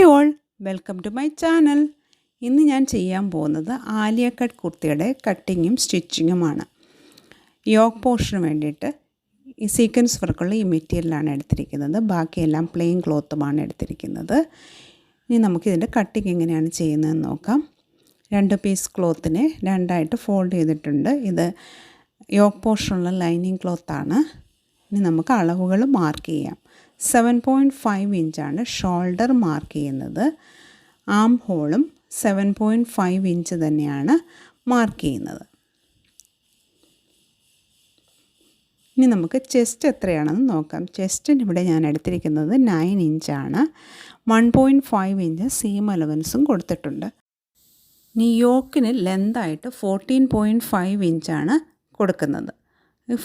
All, welcome to my channel. ഇന്ന് ഞാൻ ചെയ്യാൻ പോകുന്നത് ആലിയ കട്ട് കുർത്തിയുടെ കട്ടിങ്ങും സ്റ്റിച്ചിങ്ങുമാണ്. യോക്ക് പോർഷന് വേണ്ടിയിട്ട് ഈ സീക്വൻസ് വർക്കുള്ള ഈ മെറ്റീരിയലാണ് എടുത്തിരിക്കുന്നത്. ബാക്കിയെല്ലാം പ്ലെയിൻ ക്ലോത്തുമാണ് എടുത്തിരിക്കുന്നത്. ഇനി നമുക്കിതിൻ്റെ കട്ടിങ് എങ്ങനെയാണ് ചെയ്യുന്നതെന്ന് നോക്കാം. 2 പീസ് ക്ലോത്തിനെ രണ്ടായിട്ട് ഫോൾഡ് ചെയ്തിട്ടുണ്ട്. ഇത് യോക്ക് പോർഷനുള്ള ലൈനിങ് ക്ലോത്താണ്. ഇനി നമുക്ക് അളവുകൾ മാർക്ക് ചെയ്യാം. 7.5 ഇഞ്ചാണ് ഷോൾഡർ മാർക്ക് ചെയ്യുന്നത്. ആം ഹോളും 7.5 ഇഞ്ച് തന്നെയാണ് മാർക്ക് ചെയ്യുന്നത്. ഇനി നമുക്ക് ചെസ്റ്റ് എത്രയാണെന്ന് നോക്കാം. ചെസ്റ്റിന് ഇവിടെ ഞാൻ എടുത്തിരിക്കുന്നത് 9 ഇഞ്ചാണ്. 1.5 ഇഞ്ച് സീം അലവൻസും കൊടുത്തിട്ടുണ്ട്. ഇനി യോക്കിന് ലെന്തായിട്ട് 14.5 ഇഞ്ചാണ് കൊടുക്കുന്നത്.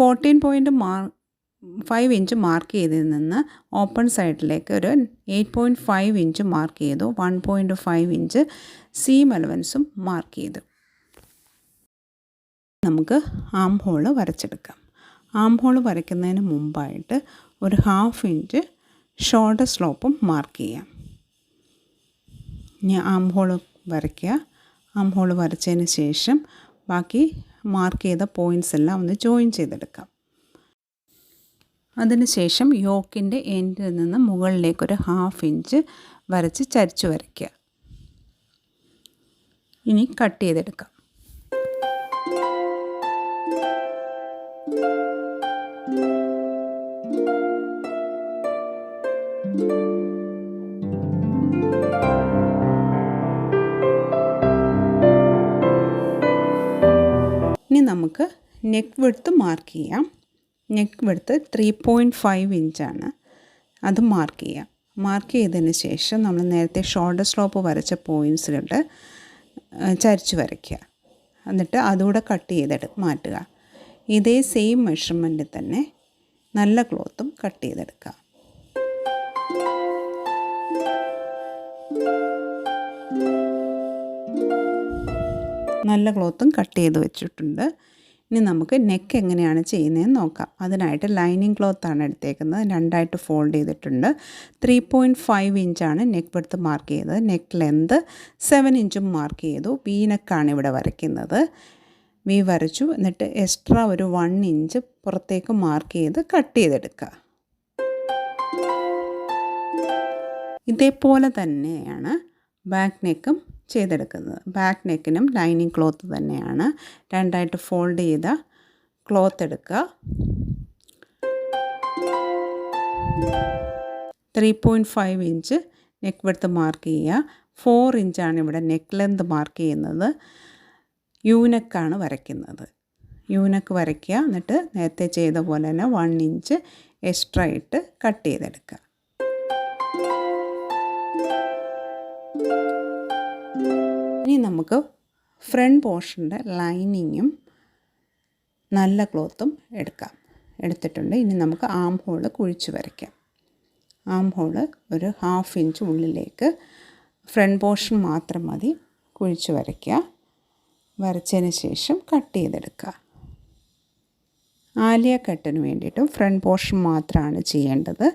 14.5 ഇഞ്ച് മാർക്ക് ചെയ്തതിൽ നിന്ന് ഓപ്പൺ സൈഡിലേക്ക് ഒരു 8.5 ഇഞ്ച് മാർക്ക് ചെയ്തു. 1.5 ഇഞ്ച് സീം അലവൻസും മാർക്ക് ചെയ്തു. നമുക്ക് ആം ഹോള് വരച്ചെടുക്കാം. ആം ഹോള് വരയ്ക്കുന്നതിന് മുമ്പായിട്ട് ഒരു 1/2 ഇഞ്ച് ഷോൾഡർ സ്ലോപ്പും മാർക്ക് ചെയ്യാം. ഇനി ആം ഹോള് വരയ്ക്കുക. ആം ഹോള് വരച്ചതിന് ശേഷം ബാക്കി മാർക്ക് ചെയ്ത പോയിൻറ്റ്സ് എല്ലാം ഒന്ന് ജോയിൻ ചെയ്തെടുക്കാം. അതിനുശേഷം യോക്കിൻ്റെ എൻഡിൽ നിന്ന് മുകളിലേക്കൊരു 1/2 ഇഞ്ച് വരച്ച് ചരിച്ചു വരയ്ക്കുക. ഇനി കട്ട് ചെയ്തെടുക്കാം. ഇനി നമുക്ക് നെക്ക് വിഡ്ത്ത് മാർക്ക് ചെയ്യാം. നെക്ക് വിഡ്ത്ത് 3.5 ഇഞ്ചാണ്. അത് മാർക്ക് ചെയ്യാം. മാർക്ക് ചെയ്തതിന് ശേഷം നമ്മൾ നേരത്തെ ഷോൾഡർ സ്ലോപ്പ് വരച്ച പോയിൻറ്റ്സിലോട്ട് ചരിച്ച് വരയ്ക്കുക. എന്നിട്ട് അതുകൂടെ കട്ട് ചെയ്തിട്ട് മാറ്റുക. ഇതേ സെയിം മെഷർമെൻറ്റിൽ തന്നെ നല്ല ക്ലോത്തും കട്ട് ചെയ്തെടുക്കുക. നല്ല ക്ലോത്തും കട്ട് ചെയ്ത് വെച്ചിട്ടുണ്ട്. ഇനി നമുക്ക് നെക്ക് എങ്ങനെയാണ് ചെയ്യുന്നതെന്ന് നോക്കാം. അതിനായിട്ട് ലൈനിങ് ക്ലോത്താണ് എടുത്തേക്കുന്നത്. രണ്ടായിട്ട് ഫോൾഡ് ചെയ്തിട്ടുണ്ട്. 3.5 ഇഞ്ചാണ് നെക്ക് വിഡ്ത്ത് മാർക്ക് ചെയ്തത്. നെക്ക് ലെന്ത് 7 ഇഞ്ചും മാർക്ക് ചെയ്തു. വി നെക്കാണ് ഇവിടെ വരയ്ക്കുന്നത്. വി വരച്ചു. എന്നിട്ട് എക്സ്ട്രാ ഒരു 1 ഇഞ്ച് പുറത്തേക്ക് മാർക്ക് ചെയ്ത് കട്ട് ചെയ്തെടുക്കുക. ഇതേപോലെ തന്നെയാണ് ബാക്ക് നെക്കും ചെയ്തെടുക്കുന്നത്. ബാക്ക് നെക്കിനും ലൈനിങ് ക്ലോത്ത് തന്നെയാണ്. രണ്ടായിട്ട് ഫോൾഡ് ചെയ്ത ക്ലോത്ത് എടുക്കുക. 3.5 ഇഞ്ച് നെക്ക് വിഡ്ത്ത് മാർക്ക് ചെയ്യുക. 4 ഇഞ്ചാണ് ഇവിടെ നെക്ക് ലെന്ത് മാർക്ക് ചെയ്യുന്നത്. യൂനെക്കാണ് വരയ്ക്കുന്നത്. യൂനെക്ക് വരയ്ക്കുക. എന്നിട്ട് നേരത്തെ ചെയ്ത പോലെ തന്നെ 1 ഇഞ്ച് എക്സ്ട്രാ ഇട്ട് കട്ട് ചെയ്തെടുക്കുക. ഇനി നമുക്ക് ഫ്രണ്ട് പോർഷൻ്റെ ലൈനിങ്ങും നല്ല ക്ലോത്തും എടുത്തിട്ടുണ്ട്. ഇനി നമുക്ക് ആം ഹോള് കുഴിച്ച് വരയ്ക്കാം. ആം ഹോള് ഒരു 1/2 ഇഞ്ച് ഉള്ളിലേക്ക് ഫ്രണ്ട് പോർഷൻ മാത്രം മതി കുഴിച്ച് വരയ്ക്കുക. വരച്ചതിന് ശേഷം കട്ട് ചെയ്തെടുക്കുക. ആലിയ കട്ടിന് വേണ്ടിയിട്ടും ഫ്രണ്ട് പോർഷൻ മാത്രമാണ് ചെയ്യേണ്ടത്.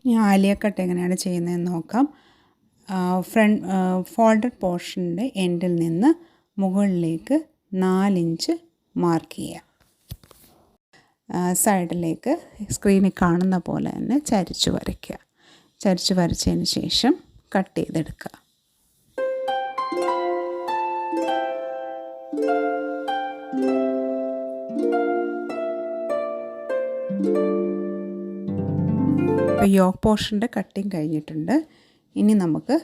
ഇനി ആലിയ കട്ട് എങ്ങനെയാണ് ചെയ്യുന്നതെന്ന് നോക്കാം. ഫോൾഡഡ് പോർഷൻ്റെ എൻഡിൽ നിന്ന് മുകളിലേക്ക് 4 ഇഞ്ച് മാർക്ക് ചെയ്യുക. സൈഡിലേക്ക് സ്ക്രീനിൽ കാണുന്ന പോലെ തന്നെ ചരിച്ച് വരയ്ക്കുക. ചരിച്ച് വരച്ചതിന് ശേഷം കട്ട് ചെയ്തെടുക്കുക. ഇപ്പോൾ യോക്ക് പോർഷൻ്റെ കട്ടിങ് കഴിഞ്ഞിട്ടുണ്ട്. ഇനി നമുക്ക്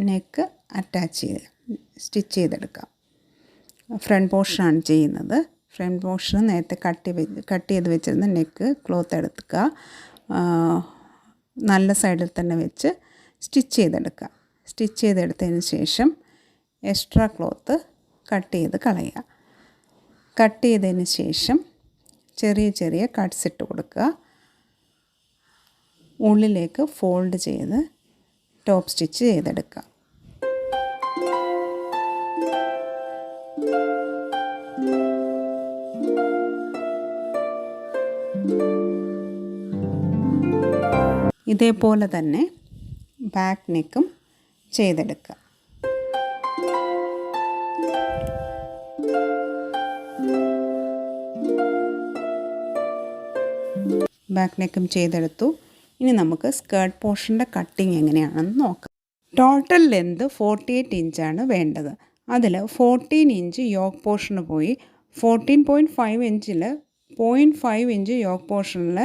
നെക്ക് സ്റ്റിച്ച് ചെയ്തെടുക്കാം. ഫ്രണ്ട് പോർഷനാണ് ചെയ്യുന്നത്. ഫ്രണ്ട് പോർഷൻ നേരത്തെ കട്ട് ചെയ്ത് വെച്ചിരുന്ന നെക്ക് ക്ലോത്ത് എടുക്കുക. നല്ല സൈഡിൽ തന്നെ വെച്ച് സ്റ്റിച്ച് ചെയ്തെടുക്കുക. സ്റ്റിച്ച് ചെയ്തെടുത്തതിന് ശേഷം എക്സ്ട്രാ ക്ലോത്ത് കട്ട് ചെയ്ത് കളയുക. കട്ട് ചെയ്തതിന് ശേഷം ചെറിയ ചെറിയ കട്ട്സ് ഇട്ട് കൊടുക്കുക. ഉള്ളിലേക്ക് ഫോൾഡ് ചെയ്ത് ടോപ്പ് സ്റ്റിച്ച് ചെയ്തെടുക്കുക. ഇതേപോലെ തന്നെ ബാക്ക് നെക്കും ചെയ്തെടുക്കുക. ബാക്ക് നെക്കും ചെയ്തെടുത്തു. ഇനി നമുക്ക് സ്കേർട്ട് പോർഷൻ്റെ കട്ടിങ് എങ്ങനെയാണെന്ന് നോക്കാം. ടോട്ടൽ ലെന്ത് 48 ഇഞ്ചാണ് വേണ്ടത്. അതിൽ 14 ഇഞ്ച് യോക്ക് പോർഷന് പോയി. 14.5 ഇഞ്ചിൽ 0.5 ഇഞ്ച് യോക്ക് പോർഷനിൽ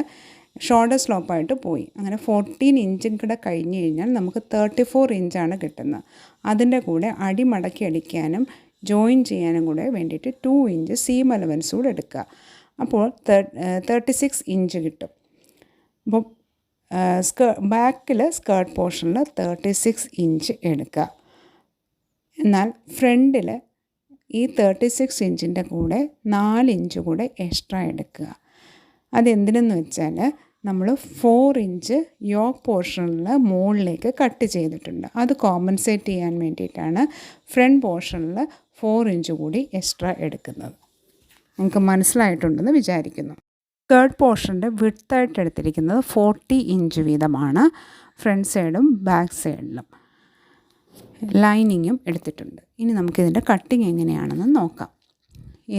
ഷോൾഡർ സ്ലോപ്പായിട്ട് പോയി. അങ്ങനെ 14 ഇഞ്ചും കൂടെ കഴിഞ്ഞ് കഴിഞ്ഞാൽ നമുക്ക് 34 ഇഞ്ചാണ് കിട്ടുന്നത്. അതിൻ്റെ കൂടെ അടി മടക്കി അടിക്കാനും ജോയിൻ ചെയ്യാനും കൂടെ വേണ്ടിയിട്ട് 2 ഇഞ്ച് സീം അലവൻസ് കൂടെ എടുക്കുക. അപ്പോൾ 36 ഇഞ്ച് കിട്ടും. അപ്പോൾ ബാക്കിൽ സ്കേർട്ട് പോർഷനിൽ 36 ഇഞ്ച് എടുക്കുക. എന്നാൽ ഫ്രണ്ടിൽ ഈ 36 ഇഞ്ചിൻ്റെ കൂടെ 4 ഇഞ്ച് കൂടെ എക്സ്ട്രാ എടുക്കുക. അതെന്തിനെന്ന് വെച്ചാൽ നമ്മൾ 4 ഇഞ്ച് യോക്ക് പോർഷനിൽ മുകളിലേക്ക് കട്ട് ചെയ്തിട്ടുണ്ട്. അത് കോമ്പൻസേറ്റ് ചെയ്യാൻ വേണ്ടിയിട്ടാണ് ഫ്രണ്ട് പോർഷനിൽ 4 ഇഞ്ച് കൂടി എക്സ്ട്രാ എടുക്കുന്നത്. നമുക്ക് മനസ്സിലായിട്ടുണ്ടെന്ന് വിചാരിക്കുന്നു. സ്കേർട്ട് പോർഷൻ്റെ വിഡ്ത്തായിട്ട് എടുത്തിരിക്കുന്നത് 40 ഇഞ്ച് വീതമാണ്. ഫ്രണ്ട് സൈഡും ബാക്ക് സൈഡിലും ലൈനിങ്ങും എടുത്തിട്ടുണ്ട്. ഇനി നമുക്കിതിൻ്റെ കട്ടിങ് എങ്ങനെയാണെന്ന് നോക്കാം.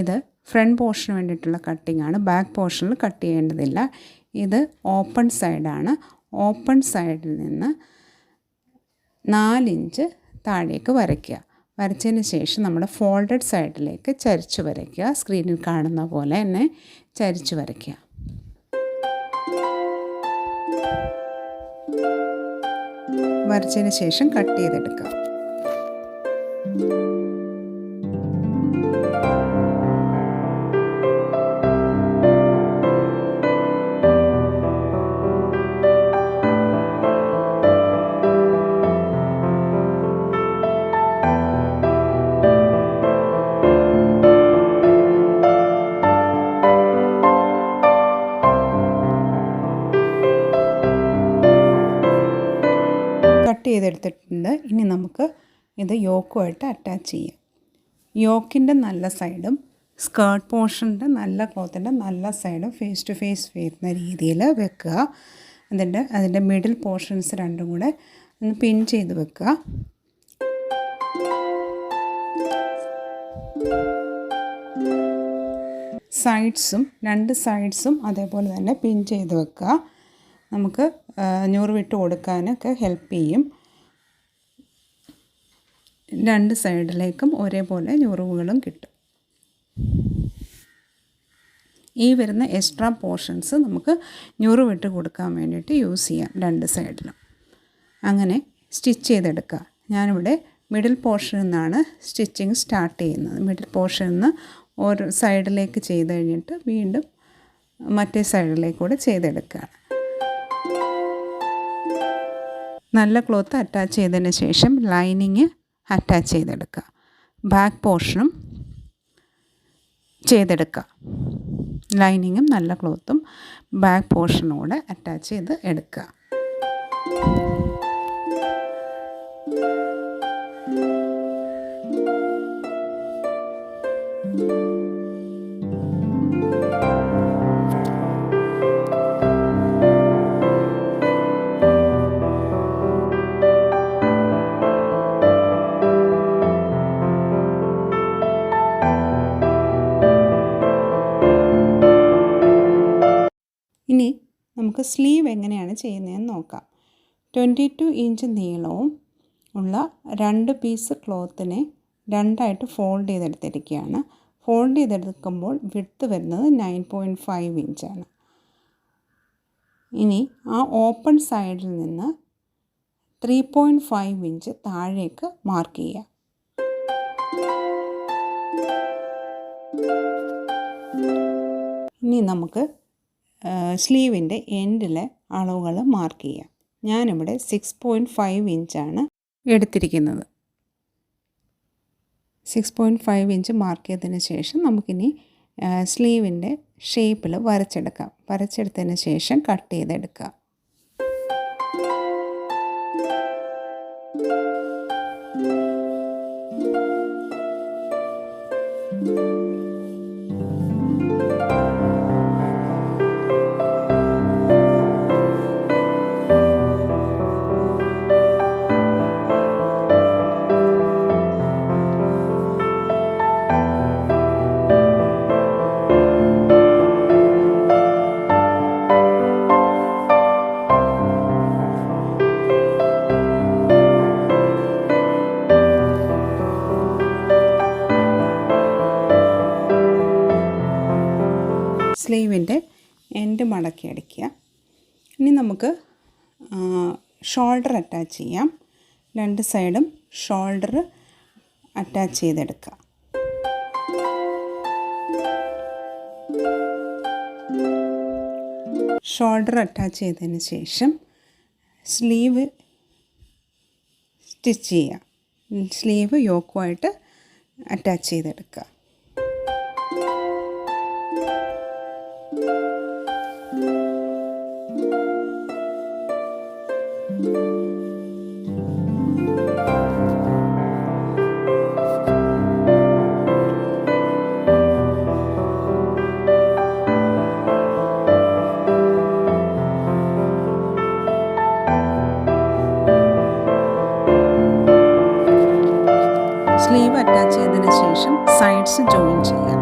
ഇത് ഫ്രണ്ട് പോർഷന് വേണ്ടിയിട്ടുള്ള കട്ടിങ്ങാണ്. ബാക്ക് പോർഷനിൽ കട്ട് ചെയ്യേണ്ടതില്ല. ഇത് ഓപ്പൺ സൈഡാണ്. ഓപ്പൺ സൈഡിൽ നിന്ന് 4 ഇഞ്ച് താഴേക്ക് വരയ്ക്കുക. വരച്ചതിന് ശേഷം നമ്മുടെ ഫോൾഡഡ് സൈഡിലേക്ക് ചരിച്ച് വരയ്ക്കുക. സ്ക്രീനിൽ കാണുന്ന പോലെ തന്നെ ചരിച്ച് വരയ്ക്കുക. വരച്ചതിന് ശേഷം കട്ട് ചെയ്തെടുക്കുക. കട്ട് ചെയ്തെടുത്തിട്ടുണ്ട്. ഇനി നമുക്ക് ഇത് യോക്കുമായിട്ട് അറ്റാച്ച് ചെയ്യാം. യോക്കിൻ്റെ നല്ല സൈഡും സ്കേർട്ട് പോർഷൻ്റെ നല്ല ക്ലോത്തിൻ്റെ നല്ല സൈഡും ഫേസ് ടു ഫേസ് വരുന്ന രീതിയിൽ വെക്കുക. അതിൻ്റെ മിഡിൽ പോർഷൻസ് രണ്ടും കൂടെ ഒന്ന് പിൻ ചെയ്ത് വെക്കുക. രണ്ട് സൈഡ്സും അതേപോലെ തന്നെ പിൻ ചെയ്ത് വെക്കുക. നമുക്ക് ഞൂറ് വിട്ട് കൊടുക്കാനൊക്കെ ഹെൽപ്പ് ചെയ്യും. രണ്ട് സൈഡിലേക്കും ഒരേപോലെ ഞൂറുകളും കിട്ടും. ഈ വരുന്ന എക്സ്ട്രാ പോർഷൻസ് നമുക്ക് ഞൂറ് വിട്ട് കൊടുക്കാൻ വേണ്ടിയിട്ട് യൂസ് ചെയ്യാം രണ്ട് സൈഡിലും. അങ്ങനെ സ്റ്റിച്ച് ചെയ്തെടുക്കുക. ഞാനിവിടെ മിഡിൽ പോർഷനിൽ നിന്നാണ് സ്റ്റിച്ചിങ് സ്റ്റാർട്ട് ചെയ്യുന്നത്. മിഡിൽ പോർഷനിൽ നിന്ന് ഓരോ സൈഡിലേക്ക് ചെയ്ത് കഴിഞ്ഞിട്ട് വീണ്ടും മറ്റേ സൈഡിലേക്ക് കൂടെ ചെയ്തെടുക്കുകയാണ്. നല്ല ക്ലോത്ത് അറ്റാച്ച് ചെയ്തതിന് ശേഷം ലൈനിങ് അറ്റാച്ച് ചെയ്തെടുക്കുക. ബാക്ക് പോർഷനും ചെയ്തെടുക്കുക. ലൈനിങ്ങും നല്ല ക്ലോത്തും ബാക്ക് പോർഷനോട് അറ്റാച്ച് ചെയ്ത് എടുക്കുക. ഇനി നമുക്ക് സ്ലീവ് എങ്ങനെയാണ് ചെയ്യുന്നതെന്ന് നോക്കാം. 22 ഇഞ്ച് നീളവും ഉള്ള 2 പീസ് ക്ലോത്തിനെ രണ്ടായിട്ട് ഫോൾഡ് ചെയ്തെടുത്തിരിക്കുകയാണ്. ഫോൾഡ് ചെയ്തെടുക്കുമ്പോൾ വിഡ്ത്ത് വരുന്നത് 9.5 ഇഞ്ചാണ്. ഇനി ആ ഓപ്പൺ സൈഡിൽ നിന്ന് 3.5 ഇഞ്ച് താഴേക്ക് മാർക്ക് ചെയ്യുക. ഇനി നമുക്ക് സ്ലീവിൻ്റെ എൻഡിലെ അളവുകൾ മാർക്ക് ചെയ്യാം. ഞാനിവിടെ 6.5 ഇഞ്ചാണ് എടുത്തിരിക്കുന്നത്. 6.5 ഇഞ്ച് മാർക്ക് ചെയ്തതിന് ശേഷം നമുക്കിനി സ്ലീവിൻ്റെ ഷേപ്പിൽ വരച്ചെടുക്കാം. വരച്ചെടുത്തതിന് ശേഷം കട്ട് ചെയ്തെടുക്കാം. സ്ലീവിൻ്റെ എൻഡ് മടക്കി അടിക്കുക. ഇനി നമുക്ക് ഷോൾഡർ അറ്റാച്ച് ചെയ്യാം. രണ്ട് സൈഡും ഷോൾഡർ അറ്റാച്ച് ചെയ്തെടുക്കുക. ഷോൾഡർ അറ്റാച്ച് ചെയ്തതിന് ശേഷം സ്ലീവ് സ്റ്റിച്ച് ചെയ്യുക. സ്ലീവ് യോക്കുമായിട്ട് അറ്റാച്ച് ചെയ്തെടുക്കുക. സ്ലീവ് അറ്റാച്ച് ചെയ്തതിന് ശേഷം സൈഡ്സ് ജോയിൻ ചെയ്യാം.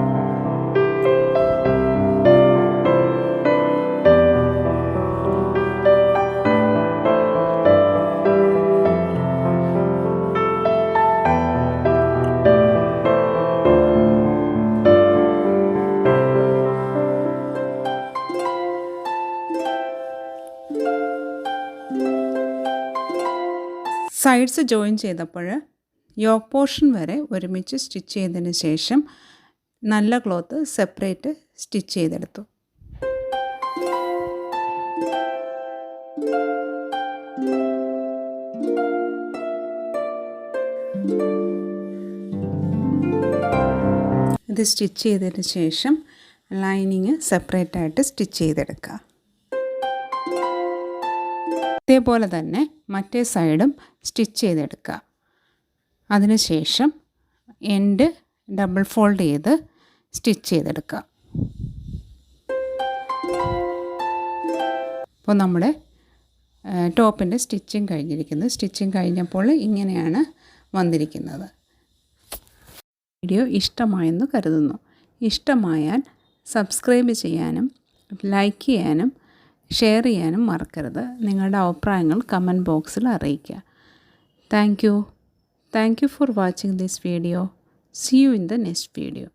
സൈഡ്സ് ജോയിൻ ചെയ്തപ്പോൾ യോക്ക് പോർഷൻ വരെ ഒരുമിച്ച് സ്റ്റിച്ച് ചെയ്തതിന് ശേഷം നല്ല ക്ലോത്ത് സെപ്പറേറ്റ് സ്റ്റിച്ച് ചെയ്തെടുത്തു. ഇത് സ്റ്റിച്ച് ചെയ്തതിന് ശേഷം ലൈനിങ് സെപ്പറേറ്റ് ആയിട്ട് സ്റ്റിച്ച് ചെയ്തെടുക്കുക. ഇതേപോലെ തന്നെ മറ്റേ സൈഡും സ്റ്റിച്ച് ചെയ്തെടുക്കുക. അതിനുശേഷം എൻഡ് ഡബിൾ ഫോൾഡ് ചെയ്ത് സ്റ്റിച്ച് ചെയ്തെടുക്കുക. അപ്പോൾ നമ്മുടെ ടോപ്പിൻ്റെ സ്റ്റിച്ചിങ് കഴിഞ്ഞിരിക്കുന്നു. സ്റ്റിച്ചിങ് കഴിഞ്ഞപ്പോൾ ഇങ്ങനെയാണ് വന്നിരിക്കുന്നത്. വീഡിയോ ഇഷ്ടമായെന്ന് കരുതുന്നു. ഇഷ്ടമായാൽ സബ്സ്ക്രൈബ് ചെയ്യാനും ലൈക്ക് ചെയ്യാനും ഷെയർ ചെയ്യാനും മറക്കരുത്. നിങ്ങളുടെ അഭിപ്രായങ്ങൾ കമൻറ്റ് ബോക്സിൽ അറിയിക്കുക. Thank you for watching this video. See you in the next video.